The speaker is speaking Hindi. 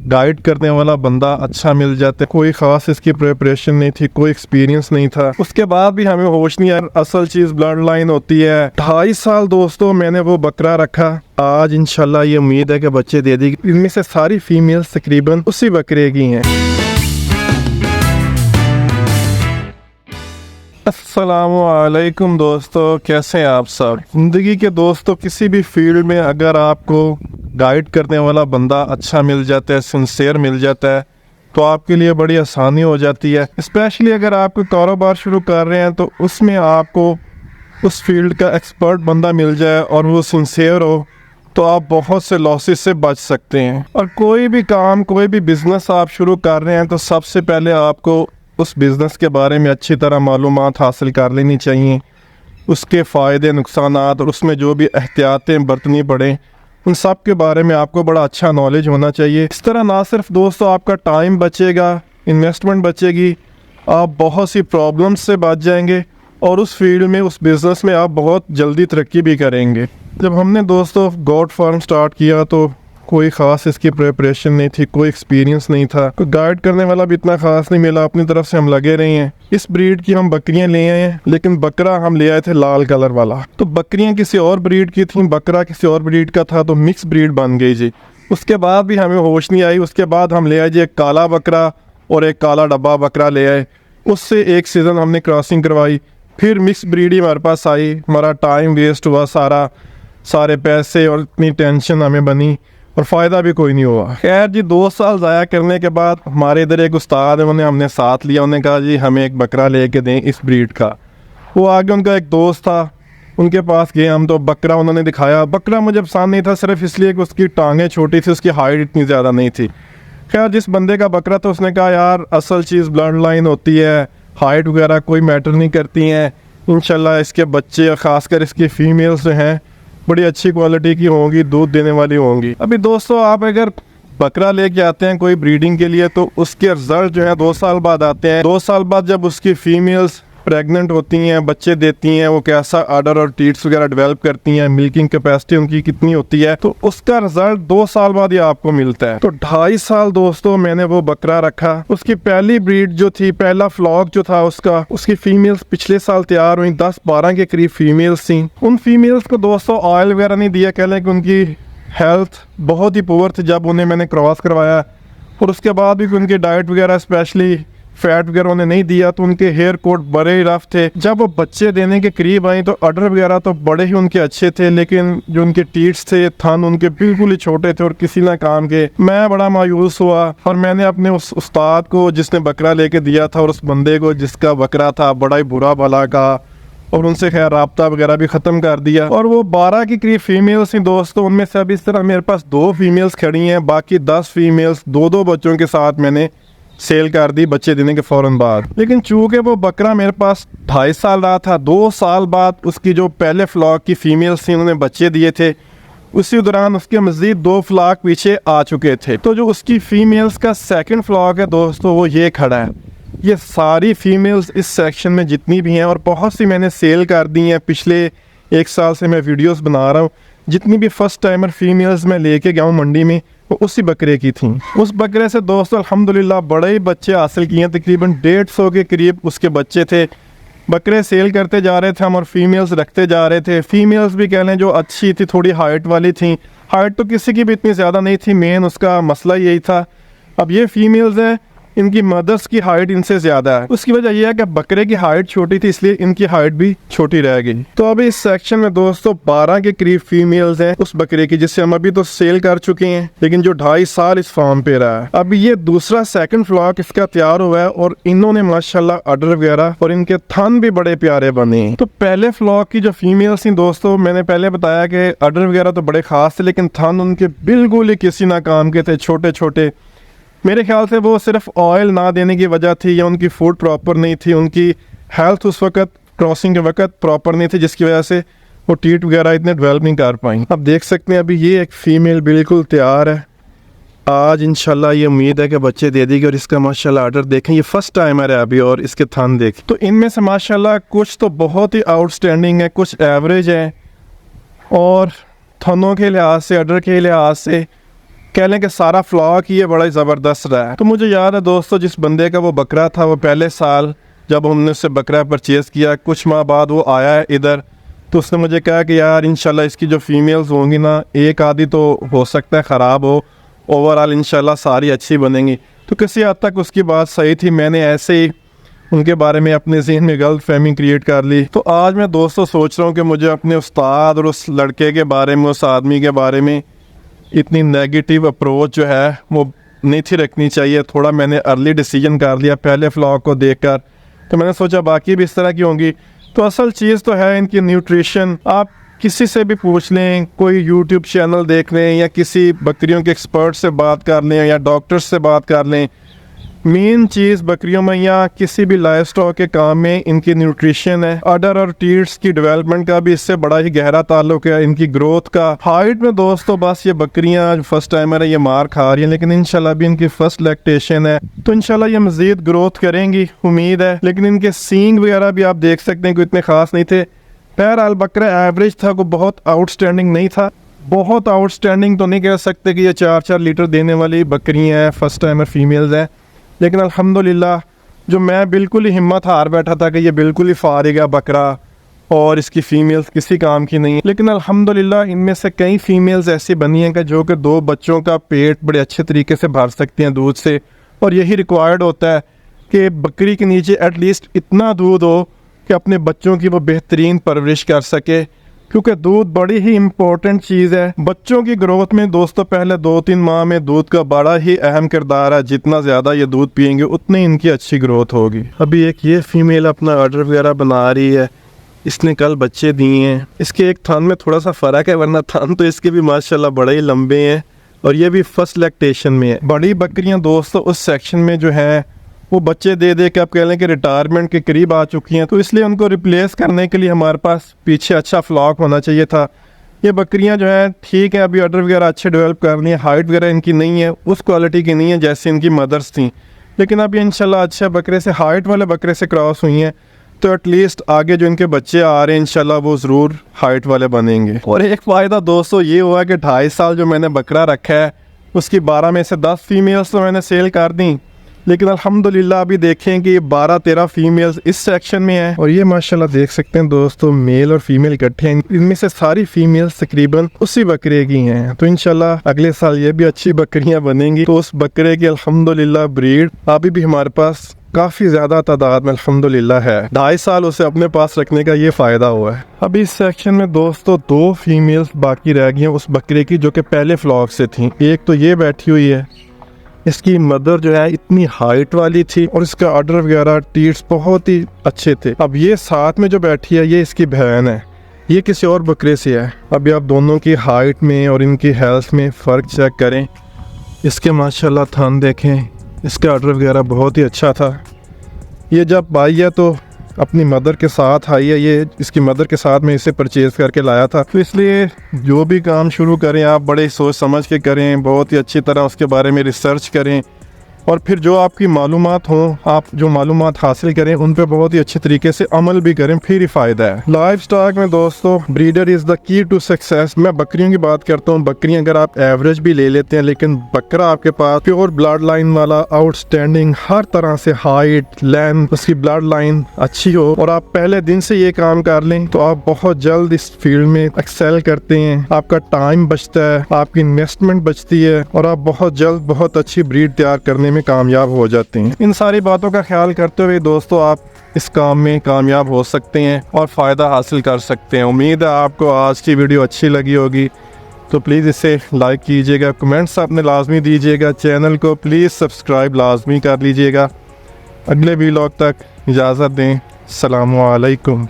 गाइड करने वाला बंदा अच्छा मिल जाता। कोई खास इसकी प्रिपरेशन नहीं थी, कोई एक्सपीरियंस नहीं था, उसके बाद भी हमें होश नहीं आया। असल चीज ब्लड लाइन होती है। 2.5 साल दोस्तों मैंने वो बकरा रखा। आज इंशाल्लाह ये उम्मीद है कि बच्चे दे देगी। इनमें से सारी फीमेल्स तकरीबन उसी बकरे की हैं। अस्सलामुअलैकुम दोस्तों, कैसे हैं आप सब। ज़िंदगी के दोस्तों किसी भी फील्ड में अगर आपको गाइड करने वाला बंदा अच्छा मिल जाता है, सिंसियर मिल जाता है, तो आपके लिए बड़ी आसानी हो जाती है। स्पेशली अगर आप कोई कारोबार शुरू कर रहे हैं तो उसमें आपको उस फील्ड का एक्सपर्ट बंदा मिल जाए और वो सिंसियर हो, तो आप बहुत से लॉसेस से बच सकते हैं। और कोई भी काम, कोई भी बिज़नेस आप शुरू कर रहे हैं तो सबसे पहले आपको उस बिज़नेस के बारे में अच्छी तरह मालूमात हासिल कर लेनी चाहिए। उसके फ़ायदे, नुकसानात और उसमें जो भी एहतियातें बरतनी पड़े, उन सब के बारे में आपको बड़ा अच्छा नॉलेज होना चाहिए। इस तरह ना सिर्फ दोस्तों आपका टाइम बचेगा, इन्वेस्टमेंट बचेगी, आप बहुत सी प्रॉब्लम्स से बच जाएंगे और उस फील्ड में, उस बिज़नेस में आप बहुत जल्दी तरक्की भी करेंगे। जब हमने दोस्तों गोट फार्म स्टार्ट किया तो कोई ख़ास इसकी प्रिपरेशन नहीं थी, कोई एक्सपीरियंस नहीं था, कोई गाइड करने वाला भी इतना ख़ास नहीं मिला। अपनी तरफ से हम लगे रहे हैं। इस ब्रीड की हम बकरियां ले आए हैं, लेकिन बकरा हम ले आए थे लाल कलर वाला। तो बकरियां किसी और ब्रीड की थी, बकरा किसी और ब्रीड का था, तो मिक्स ब्रीड बन गई जी। उसके बाद भी हमें होश नहीं आई। उसके बाद हम ले आए जी एक काला बकरा और एक काला डब्बा बकरा ले आए। उससे एक सीज़न हमने क्रॉसिंग करवाई, फिर मिक्स ब्रीड ही हमारे पास आई। हमारा टाइम वेस्ट हुआ सारे पैसे और इतनी टेंशन हमें बनी और फ़ायदा भी कोई नहीं हुआ। खैर जी, 2 साल ज़ाया करने के बाद हमारे इधर एक उस्ताद है, उन्हें हमने साथ लिया। उन्होंने कहा जी हमें एक बकरा लेके दें इस ब्रीड का। वो आगे उनका एक दोस्त था, उनके पास गए हम, तो बकरा उन्होंने दिखाया। बकरा मुझे पसंद नहीं था, सिर्फ इसलिए कि उसकी टांगें छोटी थी, उसकी हाइट इतनी ज़्यादा नहीं थी। खैर जिस बंदे का बकरा था उसने कहा यार असल चीज़ ब्लड लाइन होती है, हाइट वगैरह कोई मैटर नहीं करती हैं। इंशाल्लाह इसके बच्चे, ख़ासकर इसकी फ़ीमेल्स जो हैं, बड़ी अच्छी क्वालिटी की होंगी, दूध देने वाली होंगी। अभी दोस्तों आप अगर बकरा लेके आते हैं कोई ब्रीडिंग के लिए तो उसके रिजल्ट जो है 2 साल बाद आते हैं। 2 साल बाद जब उसकी फीमेल्स प्रेग्नेंट होती हैं, बच्चे देती हैं, वो कैसा आर्डर और टीट्स वगैरह डेवलप करती हैं, मिल्किंग कैपेसिटी उनकी कितनी होती है, तो उसका रिजल्ट 2 साल बाद ही आपको मिलता है। तो 2.5 साल दोस्तों मैंने वो बकरा रखा। उसकी पहली ब्रीड जो थी, पहला फ्लॉक जो था उसकी फीमेल्स पिछले साल तैयार हुई। 10-12 के करीब फीमेल्स थी। उन फीमेल्स को दोस्तों ऑयल वगैरह नहीं दिया, कह लें कि उनकी हेल्थ बहुत ही पुअर थी जब उन्हें मैंने क्रॉस करवाया। और उसके बाद भी उनकी डाइट वगैरह, स्पेशली फैट वगैरह उन्हें नहीं दिया, तो उनके हेयर कोट बड़े ही रफ थे। जब वो बच्चे देने के करीब आई तो अडर वगैरह तो बड़े ही उनके अच्छे थे, लेकिन जो उनके टीट्स थे, थन उनके बिल्कुल ही छोटे थे और किसी ना काम के। मैं बड़ा मायूस हुआ और मैंने अपने उस उस्ताद को जिसने बकरा लेके दिया था और उस बंदे को जिसका बकरा था बड़ा ही बुरा भला का, और उनसे खैर राब्ता वगैरह भी ख़त्म कर दिया। और वो 12 के करीब फीमेल्स थी दोस्तों। उनमें से अब इस तरह मेरे पास 2 फीमेल्स खड़ी हैं, बाकी 10 फीमेल्स 2-2 बच्चों के साथ मैंने सेल कर दी बच्चे देने के फ़ौरन बाद। लेकिन चूँकि वो बकरा मेरे पास 2.5 साल रहा था, 2 साल बाद उसकी जो पहले फ्लॉक की फ़ीमेल्स थी उन्होंने बच्चे दिए थे। उसी दौरान उसके मज़ीद 2 फ्लॉक पीछे आ चुके थे। तो जो उसकी फ़ीमेल्स का सेकंड फ्लॉक है दोस्तों, वो ये खड़ा है। ये सारी फीमेल्स इस सेक्शन में जितनी भी हैं, और बहुत सी मैंने सेल कर दी हैं। पिछले 1 साल से मैं वीडियोस बना रहा हूँ। जितनी भी फर्स्ट टाइमर फीमेल्स मैं लेके गया हूँ मंडी में, वो उसी बकरे की थी। उस बकरे से दोस्तों अल्हम्दुलिल्लाह बड़े ही बच्चे हासिल किए हैं। तकरीबन 150 के करीब उसके बच्चे थे। बकरे सेल करते जा रहे थे हम और फीमेल्स रखते जा रहे थे। फीमेल्स भी कह लें जो अच्छी थी, थोड़ी हाइट वाली थी। हाइट तो किसी की भी इतनी ज़्यादा नहीं थी, मेन उसका मसला यही था। अब ये फीमेल्स हैं, इनकी मदर्स की हाइट इनसे ज़्यादा है। उसकी वजह यह है कि बकरे की हाइट छोटी थी, इसलिए इनकी हाइट भी छोटी रह गई। तो अभी इस सेक्शन में दोस्तों 12 के करीब फीमेल्स हैं उस बकरे की, जिससे हम अभी तो सेल कर चुके हैं, लेकिन जो 2.5 साल इस फार्म पे रहा है। अभी ये दूसरा सेकंड फ्लॉक इसका तैयार हुआ है और इन्होंने माशाल्लाह अडर वगैरह और इनके थन भी बड़े प्यारे बने। तो पहले फ्लॉक की जो फीमेल्स थी दोस्तों, मैंने पहले बताया कि अडर वगैरह तो बड़े खास थे, लेकिन थन उनके बिल्कुल ही किसी ना काम के थे, छोटे छोटे। मेरे ख्याल से वो सिर्फ ऑयल ना देने की वजह थी या उनकी फूड प्रॉपर नहीं थी, उनकी हेल्थ उस वक्त क्रॉसिंग के वक्त प्रॉपर नहीं थी, जिसकी वजह से वो टीट वगैरह इतने डेवलप नहीं कर पाई। अब देख सकते हैं अभी ये एक फ़ीमेल बिल्कुल तैयार है। आज इंशाल्लाह ये उम्मीद है कि बच्चे दे देगी। और इसका माशाल्लाह आर्डर देखें, ये फर्स्ट टाइमर है अभी, और इसके थन देखें तो इनमें से माशाल्लाह कुछ तो बहुत ही आउटस्टैंडिंग है, कुछ एवरेज है, और थनों के लिहाज से, आर्डर के लिहाज से कह लें कि सारा फ्लॉक ही ये बड़ा ही ज़बरदस्त रहा है। तो मुझे याद है दोस्तों, जिस बंदे का वो बकरा था, वो पहले साल जब हमने उससे बकरा परचेज़ किया, कुछ माह बाद वो आया है इधर, तो उसने मुझे कहा कि यार इंशाल्लाह इसकी जो फीमेल्स होंगी ना, एक आधी तो हो सकता है ख़राब हो, ओवरऑल इंशाल्लाह सारी अच्छी बनेंगी। तो किसी हद तक उसकी बात सही थी, मैंने ऐसे ही उनके बारे में अपने ज़हन में गलत फहमी क्रिएट कर ली। तो आज मैं दोस्तों सोच रहा हूँ कि मुझे अपने उस्ताद और उस लड़के के बारे में, उस आदमी के बारे में इतनी नेगेटिव अप्रोच जो है वो नहीं थी रखनी चाहिए। थोड़ा मैंने अर्ली डिसीजन कर लिया पहले व्लॉग को देखकर, तो मैंने सोचा बाकी भी इस तरह की होंगी। तो असल चीज़ तो है इनकी न्यूट्रिशन। आप किसी से भी पूछ लें, कोई यूट्यूब चैनल देख लें या किसी बकरियों के एक्सपर्ट से बात कर लें या डॉक्टर से बात कर लें, मेन चीज़ बकरियों में या किसी भी लाइफ स्टॉक के काम में इनकी न्यूट्रिशन है। अडर और टीट्स की डेवलपमेंट का भी इससे बड़ा ही गहरा ताल्लुक है, इनकी ग्रोथ का। हाइट में दोस्तों बस ये बकरियां फर्स्ट टाइमर है, ये मार खा रही हैं, लेकिन इंशाल्लाह भी इनकी फर्स्ट लैक्टेशन है, तो इंशाल्लाह ये मज़ीद ग्रोथ करेंगी, उम्मीद है। लेकिन इनके सींग वगैरह भी आप देख सकते हैं कि इतने ख़ास नहीं थे। बहरहाल बकरा एवरेज था, कोई बहुत आउटस्टैंडिंग नहीं था। बहुत आउटस्टैंडिंग तो नहीं कह सकते कि ये 4-4 लीटर देने वाली बकरियाँ हैं, फर्स्ट टाइमर फीमेल्स हैं, लेकिन अल्हम्दुलिल्लाह जो मैं बिल्कुल ही हिम्मत हार बैठा था कि ये बिल्कुल ही फारिग है बकरा और इसकी फ़ीमेल्स किसी काम की नहीं है, लेकिन अल्हम्दुलिल्लाह इनमें से कई फ़ीमेल्स ऐसी बनी हैं कि जो कि 2 बच्चों का पेट बड़े अच्छे तरीके से भर सकती हैं दूध से। और यही रिक्वायर्ड होता है कि बकरी के नीचे एटलीस्ट इतना दूध हो कि अपने बच्चों की वो बेहतरीन परवरिश कर सके, क्योंकि दूध बड़ी ही इम्पोर्टेंट चीज़ है बच्चों की ग्रोथ में। दोस्तों पहले 2-3 माह में दूध का बड़ा ही अहम किरदार है, जितना ज़्यादा ये दूध पियेंगे उतनी इनकी अच्छी ग्रोथ होगी। अभी एक ये फीमेल अपना ऑर्डर वगैरह बना रही है, इसने कल बच्चे दिए हैं। इसके एक थान में थोड़ा सा फ़र्क है, वरना थान तो इसके भी माशाल्लाह बड़े ही लंबे हैं और ये भी फर्स्ट लैक्टेशन में है। बड़ी बकरियाँ दोस्तों उस सेक्शन में जो है वो बच्चे दे दे के आप कह लें कि रिटायरमेंट के करीब आ चुकी हैं, तो इसलिए उनको रिप्लेस करने के लिए हमारे पास पीछे अच्छा फ्लॉक होना चाहिए था। ये बकरियां जो हैं ठीक है, अभी ऑर्डर वगैरह अच्छे डेवलप कर रही हैं, हाइट वगैरह इनकी नहीं है, उस क्वालिटी की नहीं है जैसे इनकी मदर्स थी, लेकिन अब ये इंशाल्लाह अच्छे बकरे से, हाइट वाले बकरे से क्रॉस हुई हैं, तो एटलीस्ट आगे जो इनके बच्चे आ रहे हैं इंशाल्लाह वो ज़रूर हाइट वाले बनेंगे। और एक फ़ायदा दोस्तों ये हुआ कि 2.5 साल जो मैंने बकरा रखा है उसकी 12 में से 10 फीमेल्स तो मैंने सेल कर दी, लेकिन अल्हम्दुलिल्लाह अभी देखें कि 12-13 फीमेल्स इस सेक्शन में हैं। और ये माशाल्लाह देख सकते हैं दोस्तों मेल और फीमेल इकट्ठे हैं, इनमें से सारी फीमेल्स तकरीबन उसी बकरे की हैं। तो इंशाल्लाह अगले साल ये भी अच्छी बकरियां बनेंगी। तो उस बकरे की अल्हम्दुलिल्लाह ब्रीड अभी भी हमारे पास काफ़ी ज़्यादा तादाद में अल्हम्दुलिल्लाह है। 2.5 साल उसे अपने पास रखने का ये फ़ायदा हुआ है। अभी इस सेक्शन में दोस्तों 2 फीमेल्स बाकी रह गई हैं उस बकरे की जो कि पहले फ्लॉक से थी। एक तो ये बैठी हुई है, इसकी मदर जो है इतनी हाइट वाली थी और इसका ऑर्डर वगैरह टीट्स बहुत ही अच्छे थे। अब ये साथ में जो बैठी है ये इसकी बहन है, ये किसी और बकरे से है। अभी आप दोनों की हाइट में और इनकी हेल्थ में फ़र्क चेक करें। इसके माशाल्लाह थान देखें, इसका ऑर्डर वगैरह बहुत ही अच्छा था। ये जब आई है तो अपनी मदर के साथ आई है, ये इसकी मदर के साथ मैं इसे परचेज़ करके लाया था। तो इसलिए जो भी काम शुरू करें आप बड़े सोच समझ के करें, बहुत ही अच्छी तरह उसके बारे में रिसर्च करें और फिर जो आपकी मालूमात हों, आप जो मालूमात हासिल करें उन पे बहुत ही अच्छे तरीके से अमल भी करें, फिर ही फ़ायदा है। लाइफ स्टॉक में दोस्तों breeder is the key to success. मैं बकरियों की बात करता हूँ। बकरियाँ अगर आप एवरेज भी ले लेते हैं, लेकिन बकरा आपके पास प्योर ब्लड लाइन वाला, आउटस्टैंडिंग, हर तरह से हाइट, लेंथ, उसकी ब्लड लाइन अच्छी हो और आप पहले दिन से ये काम कर लें तो आप बहुत जल्द इस फील्ड में एक्सेल करते हैं। आपका टाइम बचता है, आपकी इन्वेस्टमेंट बचती है और आप बहुत जल्द बहुत अच्छी ब्रीड तैयार करने में कामयाब हो जाते हैं। इन सारी बातों का ख्याल करते हुए दोस्तों आप इस काम में कामयाब हो सकते हैं और फ़ायदा हासिल कर सकते हैं। उम्मीद है आपको आज की वीडियो अच्छी लगी होगी, तो प्लीज़ इसे लाइक कीजिएगा, कमेंट्स अपने लाजमी दीजिएगा, चैनल को प्लीज़ सब्सक्राइब लाजमी कर लीजिएगा। अगले वीडियो तक इजाज़त दें। अस्सलामु अलैकुम।